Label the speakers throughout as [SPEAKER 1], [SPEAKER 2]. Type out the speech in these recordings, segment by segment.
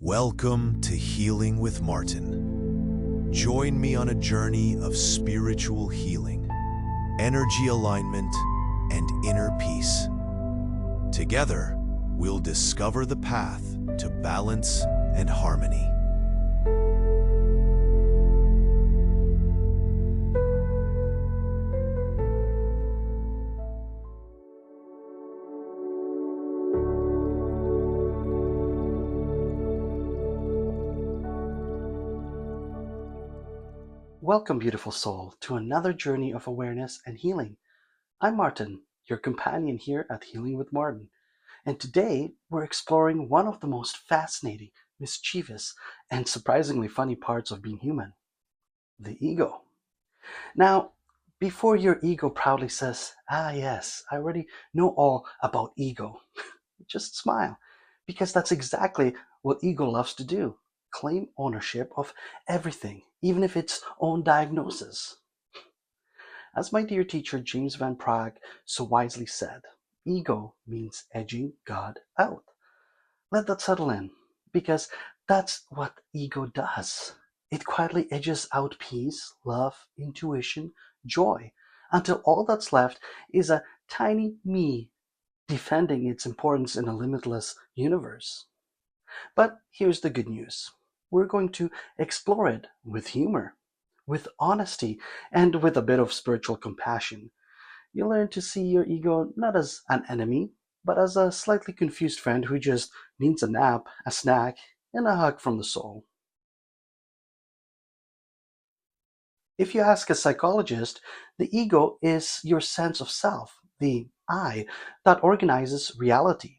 [SPEAKER 1] Welcome to Healing with Martin. Join me on a journey of spiritual healing, energy alignment, and inner peace. Together, we'll discover the path to balance and harmony.
[SPEAKER 2] Welcome, beautiful soul, to another journey of awareness and healing. I'm Martin, your companion here at Healing with Martin, and today we're exploring one of the most fascinating, mischievous, and surprisingly funny parts of being human, the ego. Now, before your ego proudly says, yes, I already know all about ego, just smile, because that's exactly what ego loves to do. Claim ownership of everything, even if it's own diagnosis. As my dear teacher James Van Praagh so wisely said, ego means edging God out. Let that settle in, because that's what ego does. It quietly edges out peace, love, intuition, joy, until all that's left is a tiny me defending its importance in a limitless universe. But here's the good news. We're going to explore it with humor, with honesty, and with a bit of spiritual compassion. You learn to see your ego not as an enemy, but as a slightly confused friend who just needs a nap, a snack, and a hug from the soul. If you ask a psychologist, the ego is your sense of self, the I, that organizes reality.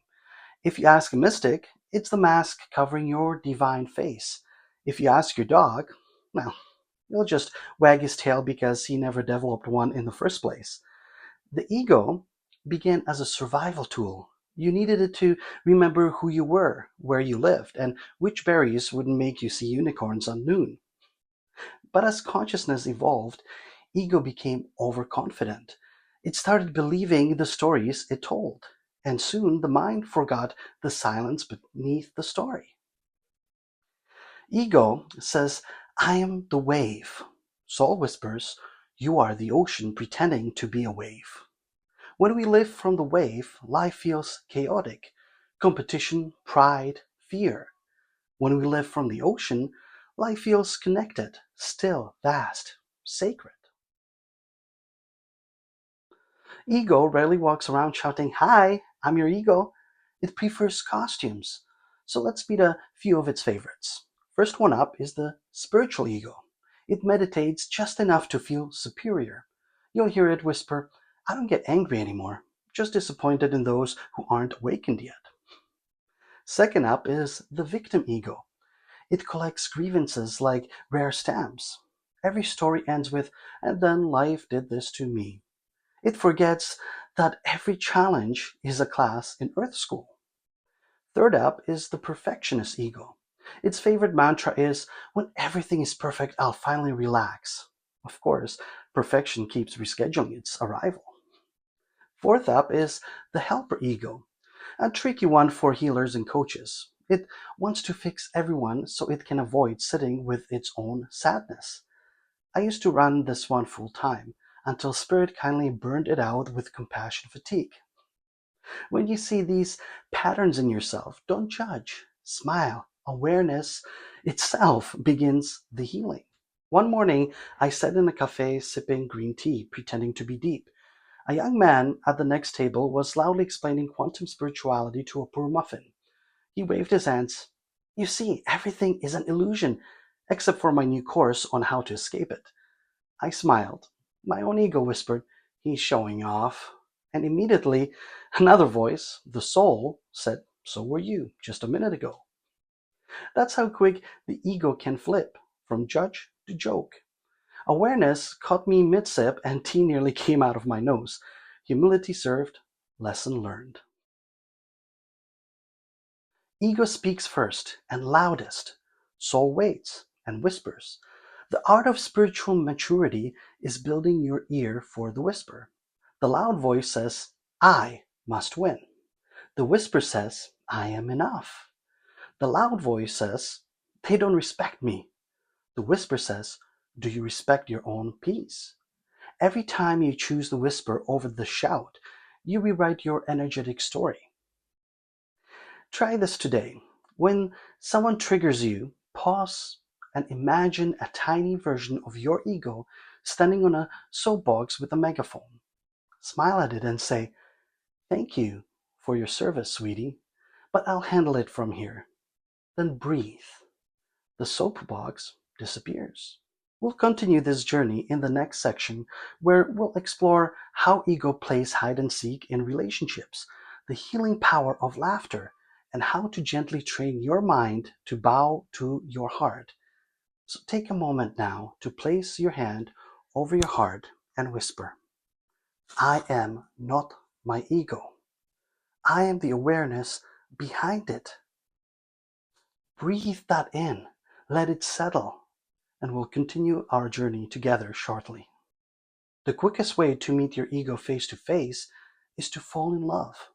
[SPEAKER 2] If you ask a mystic, it's the mask covering your divine face. If you ask your dog, well, he'll just wag his tail because he never developed one in the first place. The ego began as a survival tool. You needed it to remember who you were, where you lived, and which berries would make you see unicorns on noon. But as consciousness evolved, ego became overconfident. It started believing the stories it told, and soon the mind forgot the silence beneath the story. Ego says, I am the wave. Soul whispers, you are the ocean pretending to be a wave. When we live from the wave, life feels chaotic. Competition, pride, fear. When we live from the ocean, life feels connected, still, vast, sacred. Ego rarely walks around shouting, hi, I'm your ego. It prefers costumes. So let's meet a few of its favorites. First one up is the spiritual ego. It meditates just enough to feel superior. You'll hear it whisper, I don't get angry anymore, just disappointed in those who aren't awakened yet. Second up is the victim ego. It collects grievances like rare stamps. Every story ends with, and then life did this to me. It forgets that every challenge is a class in Earth School. Third up is the perfectionist ego. Its favorite mantra is, when everything is perfect, I'll finally relax. Of course, perfection keeps rescheduling its arrival. Fourth up is the helper ego, a tricky one for healers and coaches. It wants to fix everyone so it can avoid sitting with its own sadness. I used to run this one full time until Spirit kindly burned it out with compassion fatigue. When you see these patterns in yourself, don't judge, smile. Awareness itself begins the healing. One morning, I sat in a cafe sipping green tea, pretending to be deep. A young man at the next table was loudly explaining quantum spirituality to a poor muffin. He waved his hands. You see, everything is an illusion, except for my new course on how to escape it. I smiled. My own ego whispered, he's showing off. And immediately, another voice, the soul, said, so were you just a minute ago. That's how quick the ego can flip, from judge to joke. Awareness caught me mid-sip and tea nearly came out of my nose. Humility served, lesson learned. Ego speaks first and loudest. Soul waits and whispers. The art of spiritual maturity is building your ear for the whisper. The loud voice says, I must win. The whisper says, I am enough. The loud voice says, "They don't respect me." The whisper says, "Do you respect your own peace?" Every time you choose the whisper over the shout, you rewrite your energetic story. Try this today. When someone triggers you, pause and imagine a tiny version of your ego standing on a soapbox with a megaphone. Smile at it and say, "Thank you for your service, sweetie, but I'll handle it from here." Then breathe. The soapbox disappears. We'll continue this journey in the next section, where we'll explore how ego plays hide and seek in relationships, the healing power of laughter, and how to gently train your mind to bow to your heart. So take a moment now to place your hand over your heart and whisper, "I am not my ego. I am the awareness behind it." Breathe that in, let it settle, and we'll continue our journey together shortly. The quickest way to meet your ego face to face is to fall in love.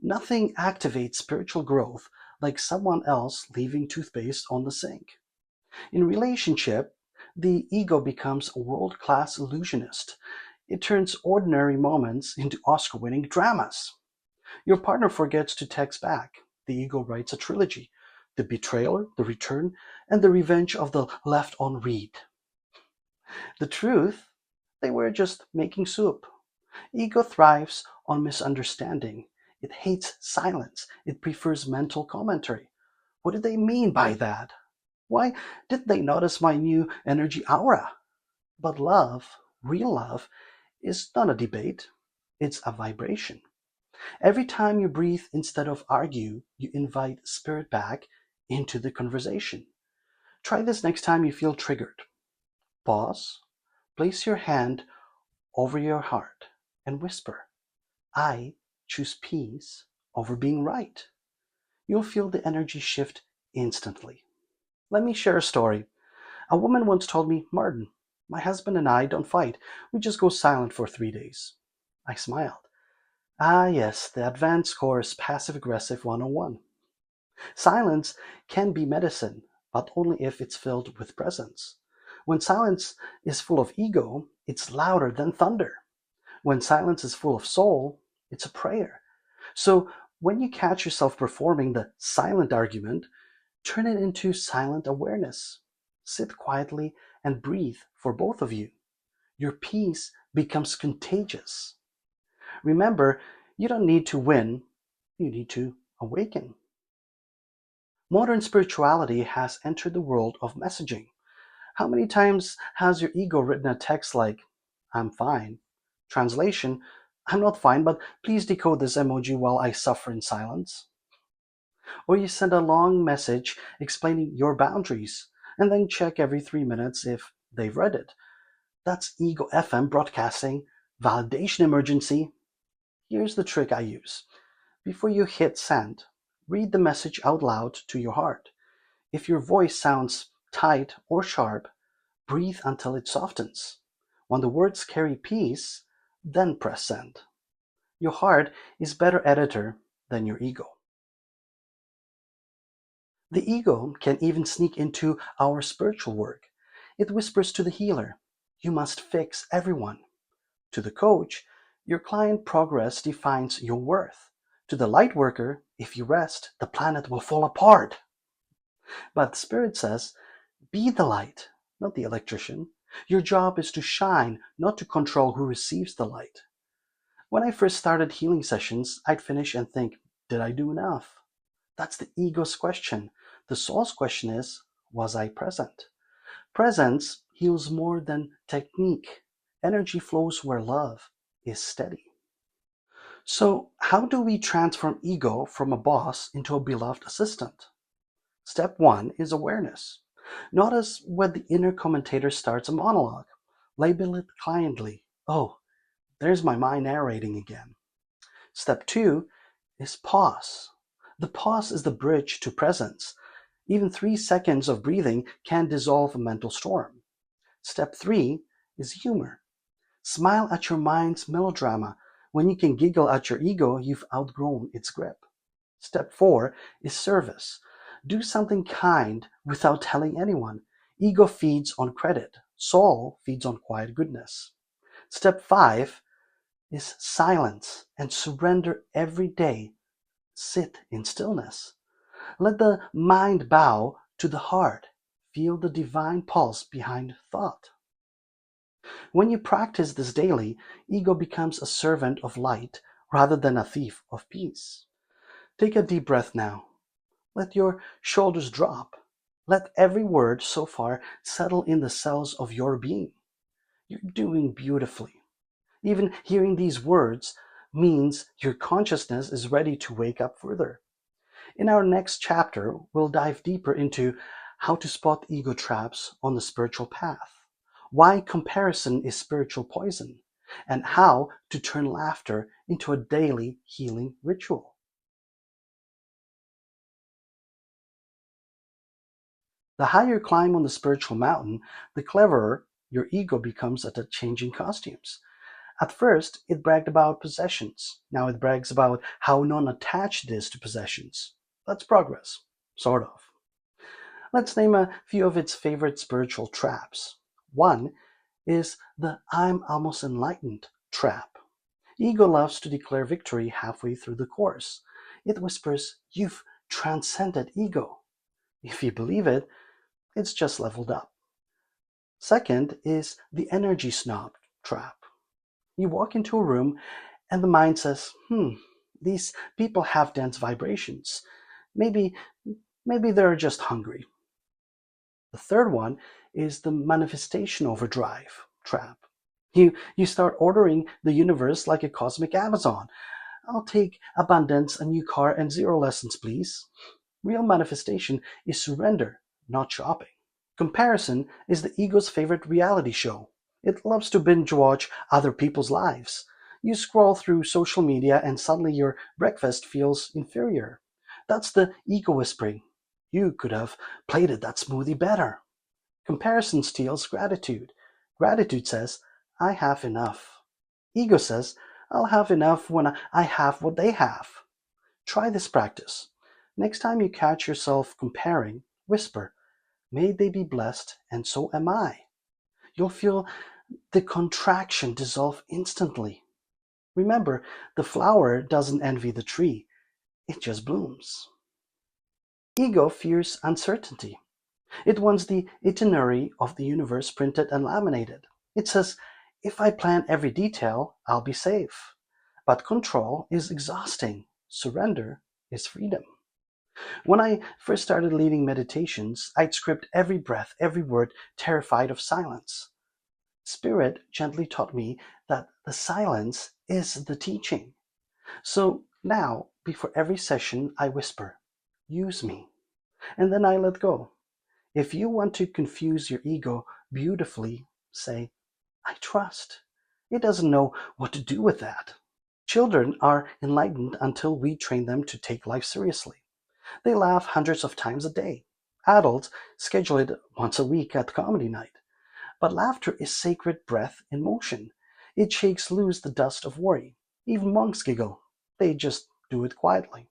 [SPEAKER 2] Nothing activates spiritual growth like someone else leaving toothpaste on the sink. In relationship, the ego becomes a world-class illusionist. It turns ordinary moments into Oscar-winning dramas. Your partner forgets to text back. The ego writes a trilogy: the betrayal, the return, and the revenge of the left on read. The truth? They were just making soup. Ego thrives on misunderstanding. It hates silence. It prefers mental commentary. What did they mean by that? Why did they notice my new energy aura? But love, real love, is not a debate. It's a vibration. Every time you breathe instead of argue, you invite spirit back into the conversation. Try this next time you feel triggered. Pause, place your hand over your heart, and whisper, "I choose peace over being right." You'll feel the energy shift instantly. Let me share a story. A woman once told me, "Martin, my husband and I don't fight. We just go silent for 3 days." I smiled. Ah, yes, the advanced course Passive Aggressive 101. Silence can be medicine, but only if it's filled with presence. When silence is full of ego, it's louder than thunder. When silence is full of soul, it's a prayer. So when you catch yourself performing the silent argument, turn it into silent awareness. Sit quietly and breathe for both of you. Your peace becomes contagious. Remember, you don't need to win, you need to awaken. Modern spirituality has entered the world of messaging. How many times has your ego written a text like, "I'm fine"? Translation, "I'm not fine, but please decode this emoji while I suffer in silence." Or you send a long message explaining your boundaries, and then check every 3 minutes if they've read it. That's ego FM broadcasting, validation emergency. Here's the trick I use. Before you hit send, read the message out loud to your heart. If your voice sounds tight or sharp, breathe until it softens. When the words carry peace, then press send. Your heart is better editor than your ego. The ego can even sneak into our spiritual work. It whispers to the healer, "You must fix everyone." To the coach, "Your client progress defines your worth." To the light worker, "If you rest, the planet will fall apart." But Spirit says, be the light, not the electrician. Your job is to shine, not to control who receives the light. When I first started healing sessions, I'd finish and think, did I do enough? That's the ego's question. The soul's question is, was I present? Presence heals more than technique. Energy flows where love is steady. So, how do we transform ego from a boss into a beloved assistant? Step 1 is awareness. Notice when the inner commentator starts a monologue. Label it kindly. "Oh, there's my mind narrating again." Step 2 is pause. The pause is the bridge to presence. Even 3 seconds of breathing can dissolve a mental storm. Step 3 is humor. Smile at your mind's melodrama. When you can giggle at your ego, you've outgrown its grip. Step 4 is service. Do something kind without telling anyone. Ego feeds on credit. Soul feeds on quiet goodness. Step 5 is silence and surrender every day. Sit in stillness. Let the mind bow to the heart. Feel the divine pulse behind thought. When you practice this daily, ego becomes a servant of light rather than a thief of peace. Take a deep breath now. Let your shoulders drop. Let every word so far settle in the cells of your being. You're doing beautifully. Even hearing these words means your consciousness is ready to wake up further. In our next chapter, we'll dive deeper into how to spot ego traps on the spiritual path, why comparison is spiritual poison, and how to turn laughter into a daily healing ritual. The higher you climb on the spiritual mountain, the cleverer your ego becomes at changing costumes. At first, it bragged about possessions. Now it brags about how non-attached it is to possessions. That's progress, sort of. Let's name a few of its favorite spiritual traps. One is the "I'm almost enlightened" trap. Ego loves to declare victory halfway through the course. It whispers, "You've transcended ego." If you believe it, it's just leveled up. Second is the energy snob trap. You walk into a room and the mind says, these people have dense vibrations. Maybe they're just hungry. The third one is the manifestation overdrive trap. You start ordering the universe like a cosmic Amazon. I'll take abundance, a new car, and 0 lessons, please. Real manifestation is surrender, not shopping. Comparison is the ego's favorite reality show. It loves to binge watch other people's lives. You scroll through social media and suddenly your breakfast feels inferior. That's the ego whispering. You could have plated that smoothie better. Comparison steals gratitude. Gratitude says, I have enough. Ego says, I'll have enough when I have what they have. Try this practice. Next time you catch yourself comparing, whisper, may they be blessed, and so am I. You'll feel the contraction dissolve instantly. Remember, the flower doesn't envy the tree, it just blooms. Ego fears uncertainty. It wants the itinerary of the universe printed and laminated. It says, if I plan every detail, I'll be safe. But control is exhausting. Surrender is freedom. When I first started leading meditations, I'd script every breath, every word, terrified of silence. Spirit gently taught me that the silence is the teaching. So now, before every session, I whisper, use me. And then I let go. If you want to confuse your ego beautifully, say, I trust. It doesn't know what to do with that. Children are enlightened until we train them to take life seriously. They laugh hundreds of times a day. Adults schedule it once a week at comedy night. But laughter is sacred breath in motion. It shakes loose the dust of worry. Even monks giggle. They just do it quietly.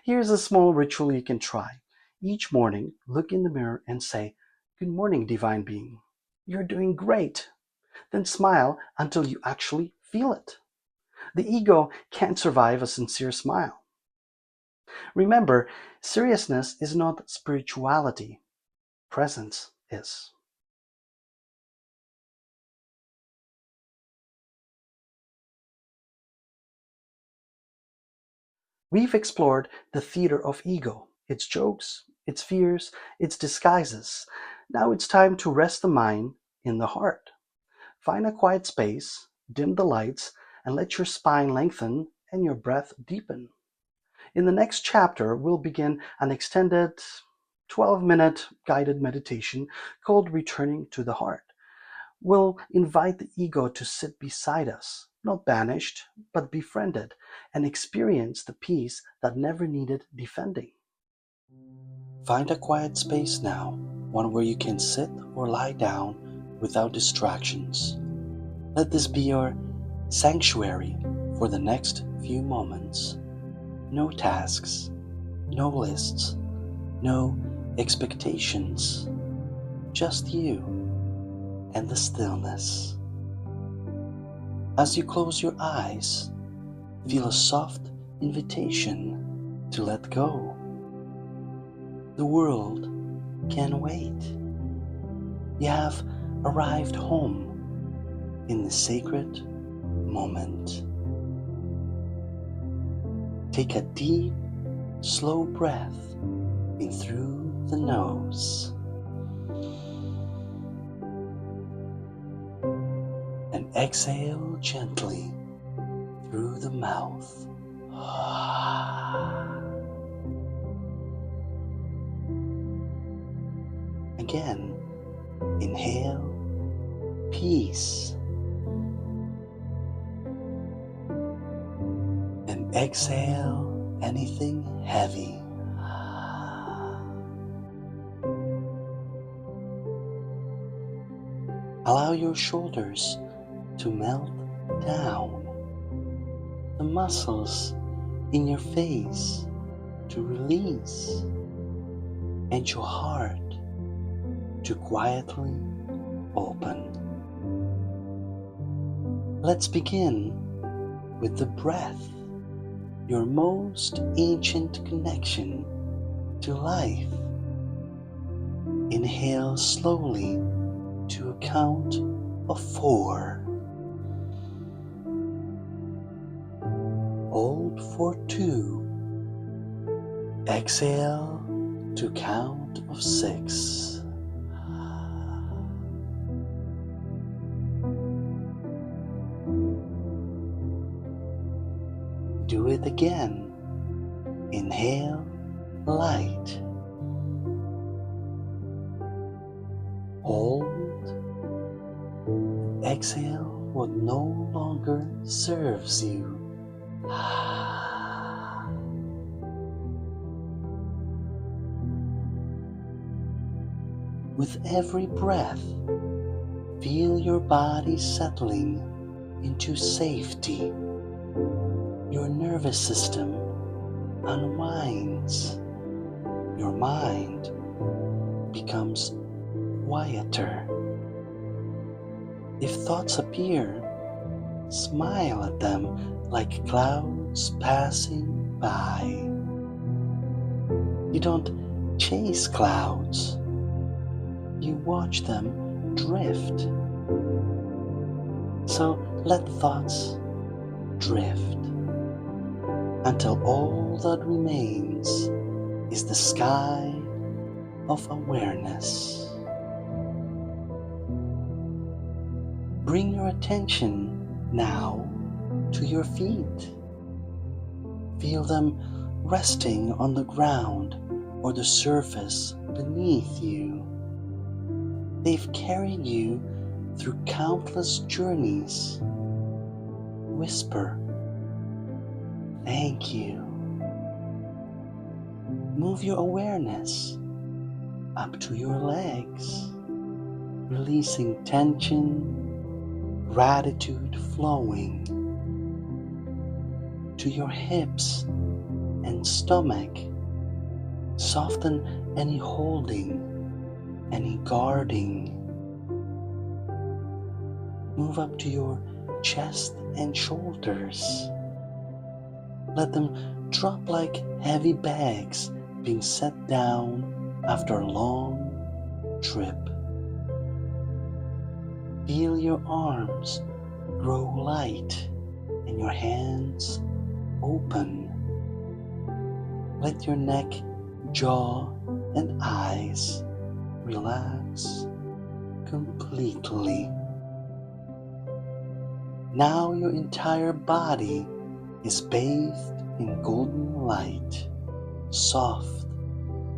[SPEAKER 2] Here's a small ritual you can try. Each morning, look in the mirror and say, Good morning, divine being. You're doing great. Then smile until you actually feel it. The ego can't survive a sincere smile. Remember, seriousness is not spirituality. Presence is. We've explored the theater of ego, its jokes, its fears, its disguises. Now it's time to rest the mind in the heart. Find a quiet space, dim the lights, and let your spine lengthen and your breath deepen. In the next chapter, we'll begin an extended 12-minute guided meditation called Returning to the Heart. We'll invite the ego to sit beside us, not banished, but befriended, and experience the peace that never needed defending. Find a quiet space now, one where you can sit or lie down without distractions. Let this be your sanctuary for the next few moments. No tasks, no lists, No expectations, just you and the stillness. As you close your eyes, feel a soft invitation to let go. The world can wait. You have arrived home in the sacred moment. Take a deep, slow breath in through the nose and exhale gently through the mouth. Again, inhale peace and exhale anything heavy. Allow your shoulders to melt down, the muscles in your face to release, and your heart to quietly open. Let's begin with the breath, your most ancient connection to life. Inhale slowly to a count of 4. Hold for 2. Exhale to count of 6. Do it again. Inhale light. Hold. Exhale what no longer serves you. With every breath, feel your body settling into safety. Your nervous system unwinds. Your mind becomes quieter. If thoughts appear, smile at them like clouds passing by. You don't chase clouds. You watch them drift. So let thoughts drift until all that remains is the sky of awareness. Bring your attention now to your feet. Feel them resting on the ground or the surface beneath you. They've carried you through countless journeys. Whisper, "Thank you." Move your awareness up to your legs, releasing tension, gratitude flowing to your hips and stomach. Soften any holding, any guarding. Move up to your chest and shoulders. Let them drop like heavy bags being set down after a long trip. Feel your arms grow light and your hands open. Let your neck, jaw, and eyes relax completely. Now your entire body is bathed in golden light, soft,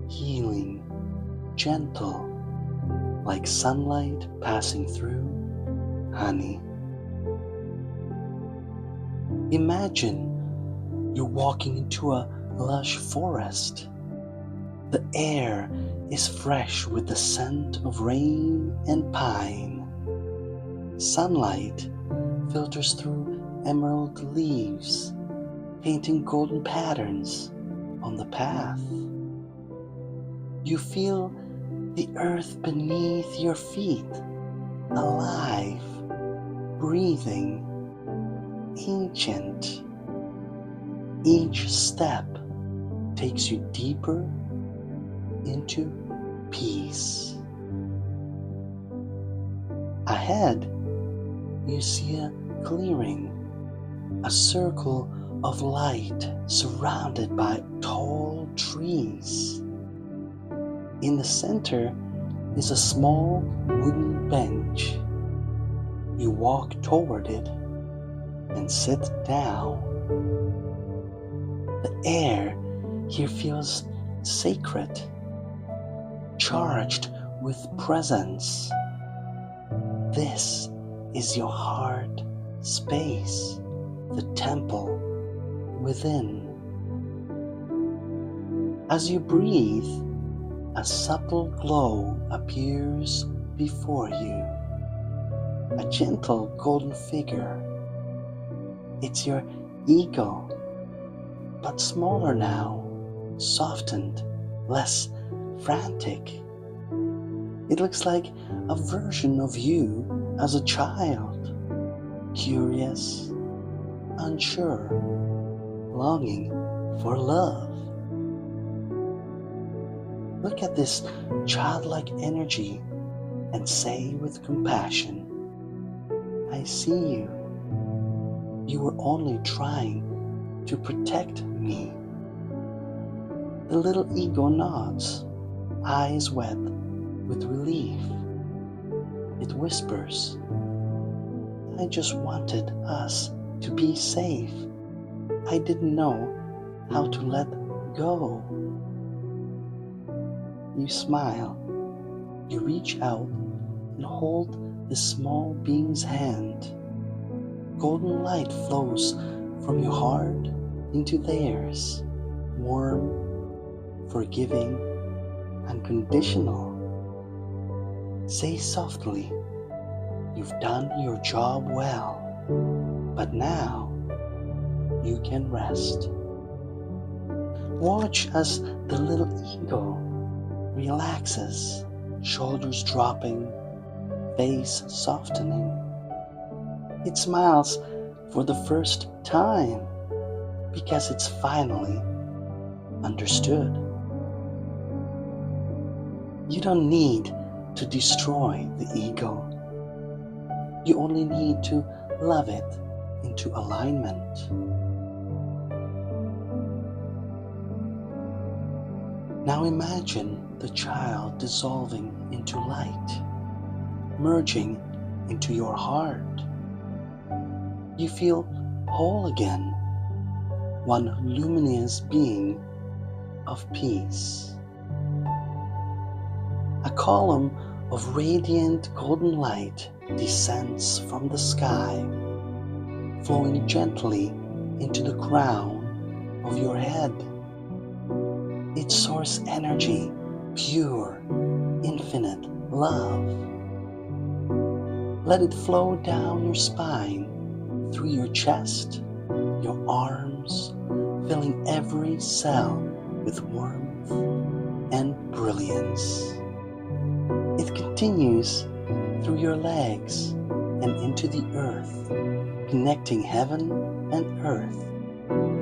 [SPEAKER 2] healing, gentle, like sunlight passing through honey. Imagine you're walking into a lush forest. The air is fresh with the scent of rain and pine. Sunlight filters through emerald leaves, painting golden patterns on the path. You feel the earth beneath your feet, alive, breathing, ancient. Each step takes you deeper into peace. Ahead, you see a clearing, a circle of light surrounded by tall trees. In the center is a small wooden bench. You walk toward it and sit down. The air here feels sacred, charged with presence. This is your heart space, the temple within. As you breathe, a subtle glow appears before you. A gentle golden figure. It's your ego, but smaller now, softened, less frantic. It looks like a version of you as a child, curious, unsure, longing for love. Look at this childlike energy and say with compassion, I see you. You were only trying to protect me. The little ego nods, eyes wet with relief. It whispers, I just wanted us to be safe. I didn't know how to let go. You smile. You reach out and hold the small being's hand. Golden light flows from your heart into theirs, warm, forgiving, unconditional. Say softly, you've done your job well, but now you can rest. Watch as the little ego relaxes, shoulders dropping, face softening. It smiles for the first time because it's finally understood. You don't need to destroy the ego. You only need to love it into alignment. Now imagine the child dissolving into light, merging into your heart. You feel whole again, one luminous being of peace. A column of radiant golden light descends from the sky, flowing gently into the crown of your head. Its source energy, pure, infinite love. Let it flow down your spine, through your chest, your arms, filling every cell with warmth and brilliance. It continues through your legs and into the earth, connecting heaven and earth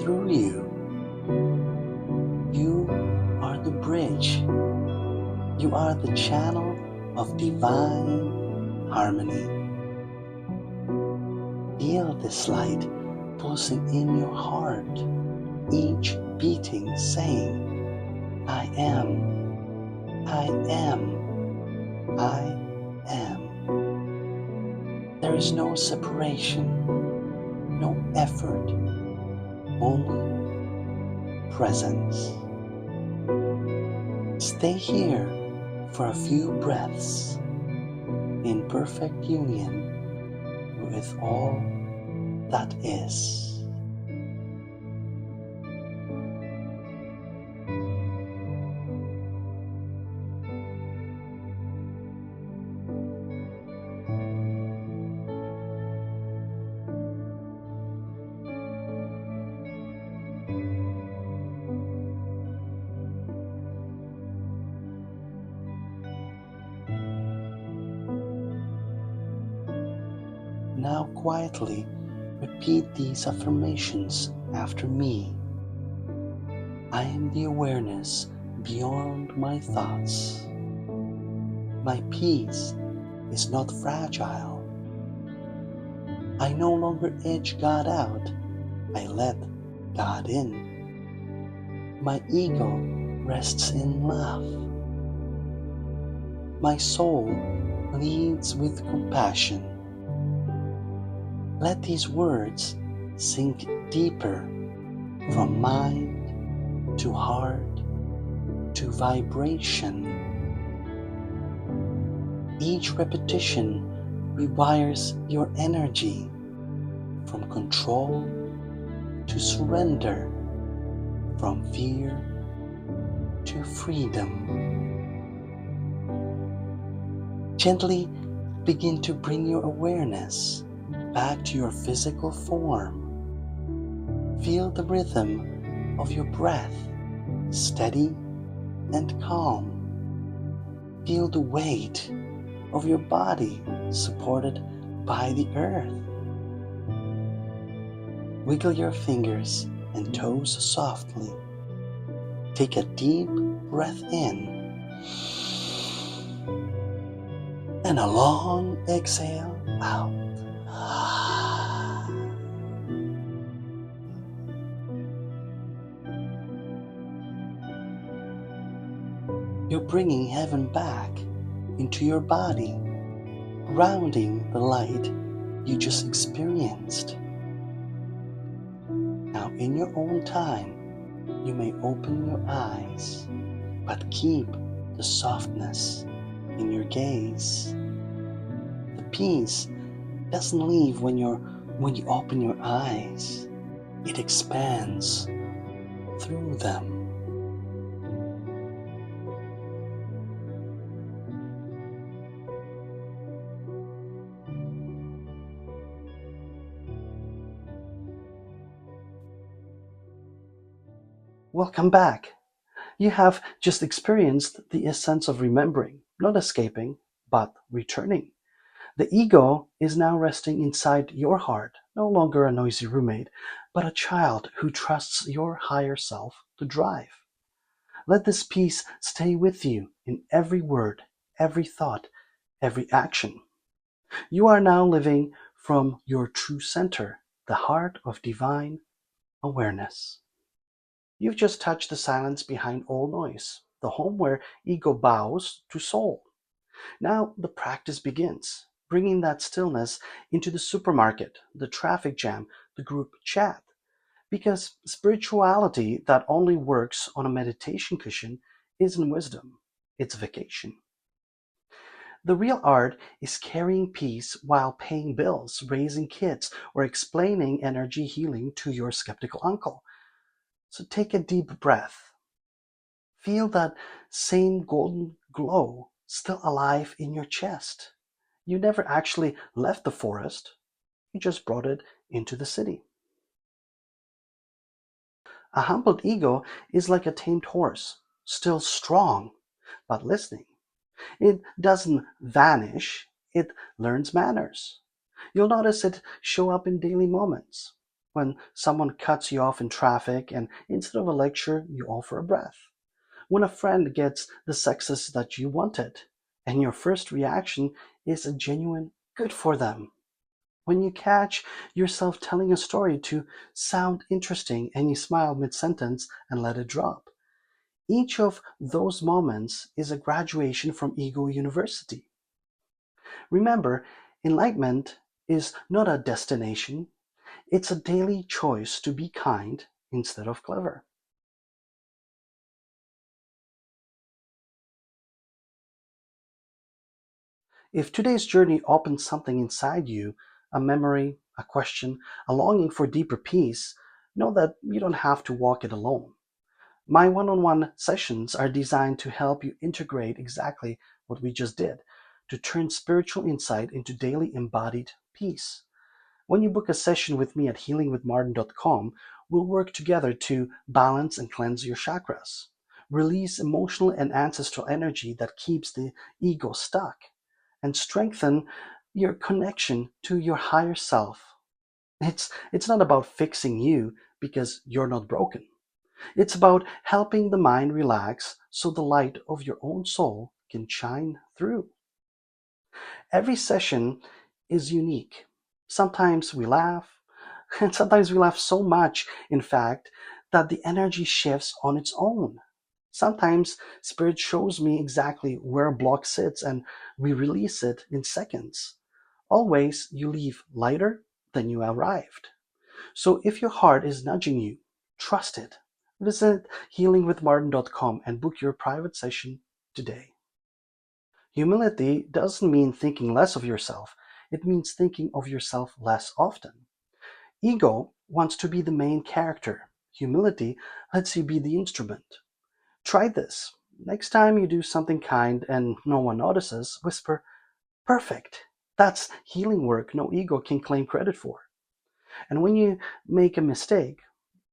[SPEAKER 2] through you. You are the bridge. You are the channel of divine harmony. Feel this light pulsing in your heart, each beating saying, I am, I am, I am. There is no separation, no effort, only presence. Stay here for a few breaths in perfect union with all that is. Now quietly repeat these affirmations after me. I am the awareness beyond my thoughts. My peace is not fragile. I no longer edge God out. I let God in. My ego rests in love. My soul leads with compassion. Let these words sink deeper from mind to heart to vibration. Each repetition rewires your energy from control to surrender, from fear to freedom. Gently begin to bring your awareness back to your physical form. Feel the rhythm of your breath, steady and calm. Feel the weight of your body supported by the earth. Wiggle your fingers and toes softly. Take a deep breath in and a long exhale out. You're bringing heaven back into your body, grounding the light you just experienced. Now, in your own time, you may open your eyes, but keep the softness in your gaze. The peace doesn't leave when you open your eyes. It expands through them. Welcome back. You have just experienced the essence of remembering, not escaping, but returning. The ego is now resting inside your heart, no longer a noisy roommate, but a child who trusts your higher self to drive. Let this peace stay with you in every word, every thought, every action. You are now living from your true center, the heart of divine awareness. You've just touched the silence behind all noise, the home where ego bows to soul. Now the practice begins, bringing that stillness into the supermarket, the traffic jam, the group chat. Because spirituality that only works on a meditation cushion isn't wisdom, it's vacation. The real art is carrying peace while paying bills, raising kids, or explaining energy healing to your skeptical uncle. So take a deep breath. Feel that same golden glow still alive in your chest. You never actually left the forest, you just brought it into the city. A humbled ego is like a tamed horse, still strong, but listening. It doesn't vanish, it learns manners. You'll notice it show up in daily moments. When someone cuts you off in traffic and instead of a lecture, you offer a breath. When a friend gets the success that you wanted, and your first reaction is a genuine good for them. When you catch yourself telling a story to sound interesting and you smile mid-sentence and let it drop. Each of those moments is a graduation from Ego University. Remember, enlightenment is not a destination, it's a daily choice to be kind instead of clever. If today's journey opens something inside you, a memory, a question, a longing for deeper peace, know that you don't have to walk it alone. My one-on-one sessions are designed to help you integrate exactly what we just did, to turn spiritual insight into daily embodied peace. When you book a session with me at healingwithmartin.com, we'll work together to balance and cleanse your chakras, release emotional and ancestral energy that keeps the ego stuck, and strengthen your connection to your higher self. It's not about fixing you because you're not broken. It's about helping the mind relax so the light of your own soul can shine through. Every session is unique. Sometimes we laugh, and sometimes we laugh so much, in fact, that the energy shifts on its own. Sometimes Spirit shows me exactly where a block sits and we release it in seconds. Always, you leave lighter than you arrived. So if your heart is nudging you, trust it. Visit healingwithmartin.com and book your private session today. Humility doesn't mean thinking less of yourself. It means thinking of yourself less often. Ego wants to be the main character. Humility lets you be the instrument. Try this. Next time you do something kind and no one notices, whisper, "Perfect." That's healing work no ego can claim credit for. And when you make a mistake,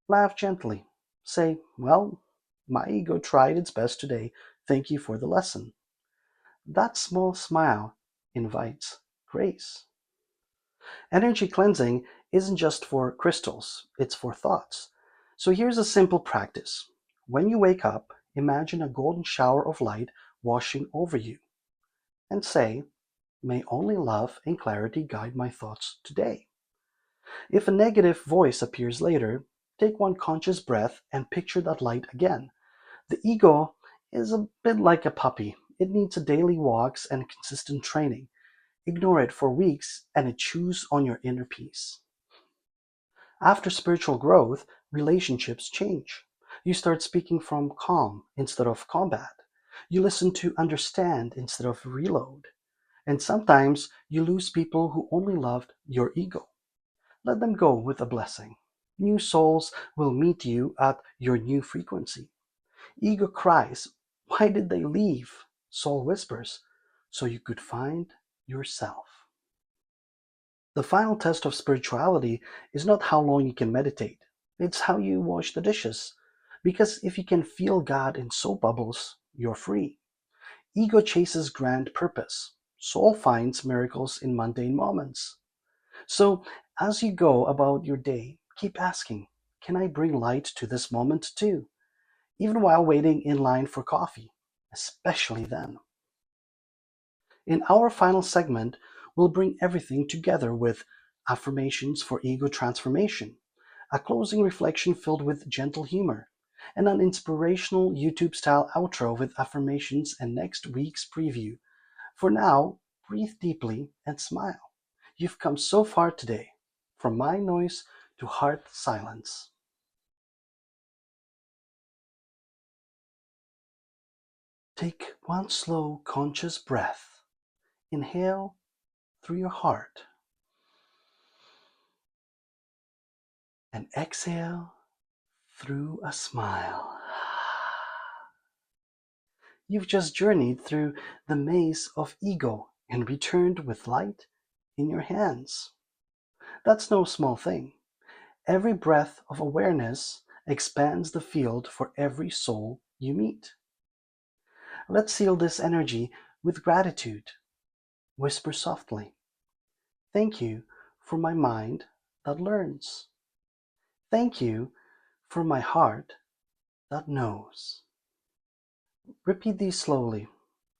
[SPEAKER 2] laugh gently. Say, "Well, my ego tried its best today. Thank you for the lesson." That small smile invites grace. Energy cleansing isn't just for crystals, it's for thoughts. So here's a simple practice. When you wake up, imagine a golden shower of light washing over you and say, "May only love and clarity guide my thoughts today." If a negative voice appears later, take one conscious breath and picture that light again. The ego is a bit like a puppy. It needs a daily walks and consistent training. Ignore it for weeks and it chews on your inner peace. After spiritual growth, relationships change. You start speaking from calm instead of combat. You listen to understand instead of reload. And sometimes you lose people who only loved your ego. Let them go with a blessing. New souls will meet you at your new frequency. Ego cries, "Why did they leave?" Soul whispers, "So you could find yourself." The final test of spirituality is not how long you can meditate, it's how you wash the dishes. Because if you can feel God in soap bubbles, you're free. Ego chases grand purpose. Soul finds miracles in mundane moments. So, as you go about your day, keep asking, "Can I bring light to this moment too?" Even while waiting in line for coffee, especially then. In our final segment, we'll bring everything together with affirmations for ego transformation, a closing reflection filled with gentle humor, and an inspirational YouTube-style outro with affirmations and next week's preview. For now, breathe deeply and smile. You've come so far today, from mind noise to heart silence. Take one slow, conscious breath. Inhale through your heart and exhale through a smile. You've just journeyed through the maze of ego and returned with light in your hands. That's no small thing. Every breath of awareness expands the field for every soul you meet. Let's seal this energy with gratitude. Whisper softly, "Thank you for my mind that learns. Thank you for my heart that knows." Repeat these slowly.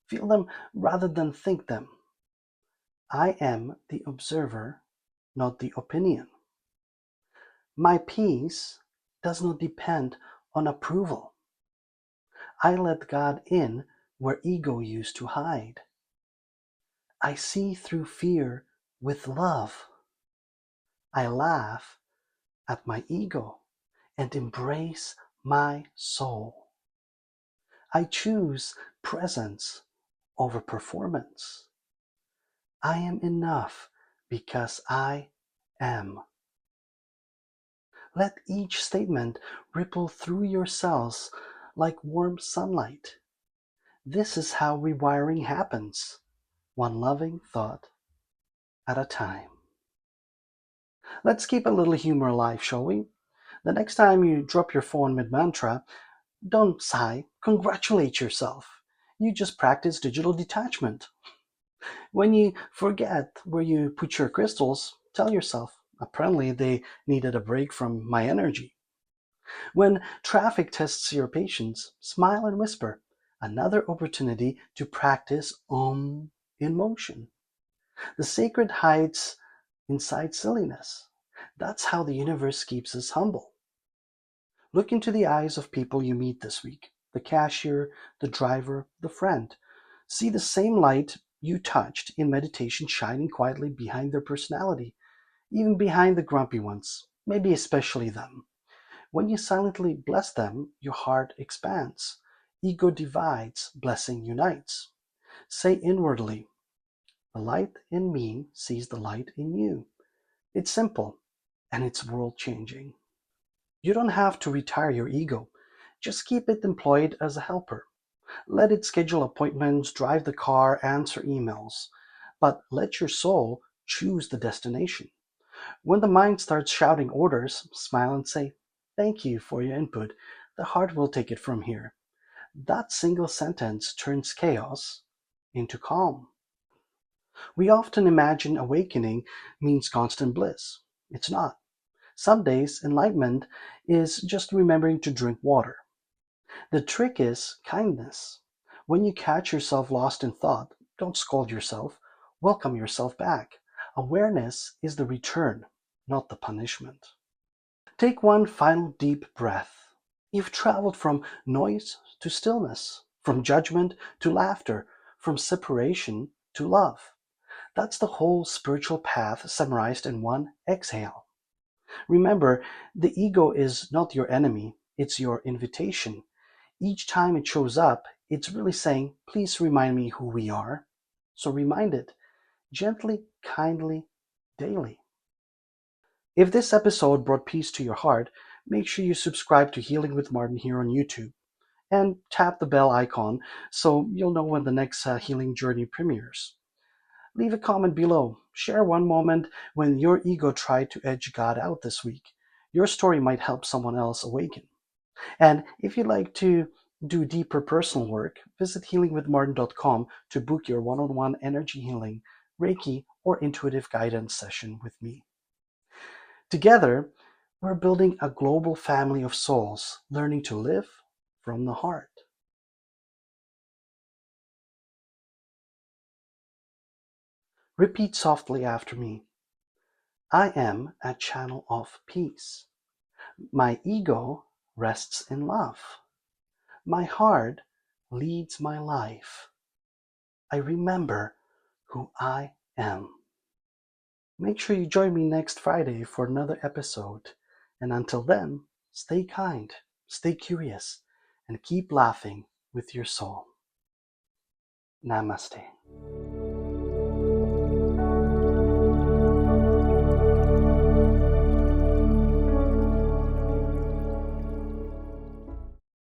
[SPEAKER 2] Feel them rather than think them. I am the observer, not the opinion. My peace does not depend on approval. I let God in where ego used to hide. I see through fear with love. I laugh at my ego and embrace my soul. I choose presence over performance. I am enough because I am. Let each statement ripple through your cells like warm sunlight. This is how rewiring happens, one loving thought at a time. Let's keep a little humor alive, shall we? The next time you drop your phone mid-mantra, don't sigh, congratulate yourself. You just practice digital detachment. When you forget where you put your crystals, tell yourself, apparently they needed a break from my energy. When traffic tests your patience, smile and whisper, another opportunity to practice in motion. The sacred hides inside silliness. That's how the universe keeps us humble. Look into the eyes of people you meet this week, the cashier, the driver, the friend. See the same light you touched in meditation shining quietly behind their personality, even behind the grumpy ones, maybe especially them. When you silently bless them, your heart expands. Ego divides, blessing unites. Say inwardly, the light in me sees the light in you. It's simple, and it's world changing. You don't have to retire your ego. Just keep it employed as a helper. Let it schedule appointments, drive the car, answer emails. But let your soul choose the destination. When the mind starts shouting orders, smile and say, "Thank you for your input. The heart will take it from here." That single sentence turns chaos into calm. We often imagine awakening means constant bliss. It's not. Some days, enlightenment is just remembering to drink water. The trick is kindness. When you catch yourself lost in thought, don't scold yourself. Welcome yourself back. Awareness is the return, not the punishment. Take one final deep breath. You've traveled from noise to stillness, from judgment to laughter, from separation to love. That's the whole spiritual path summarized in one exhale. Remember, the ego is not your enemy, it's your invitation. Each time it shows up, it's really saying, "Please remind me who we are." So remind it, gently, kindly, daily. If this episode brought peace to your heart, make sure you subscribe to Healing with Martin here on YouTube and tap the bell icon so you'll know when the next healing journey premieres. Leave a comment below. Share one moment when your ego tried to edge God out this week. Your story might help someone else awaken. And if you'd like to do deeper personal work, visit healingwithmartin.com to book your one-on-one energy healing, Reiki, or intuitive guidance session with me. Together, we're building a global family of souls, learning to live from the heart. Repeat softly after me. I am a channel of peace. My ego rests in love. My heart leads my life. I remember who I am. Make sure you join me next Friday for another episode. And until then, stay kind, stay curious, and keep laughing with your soul. Namaste.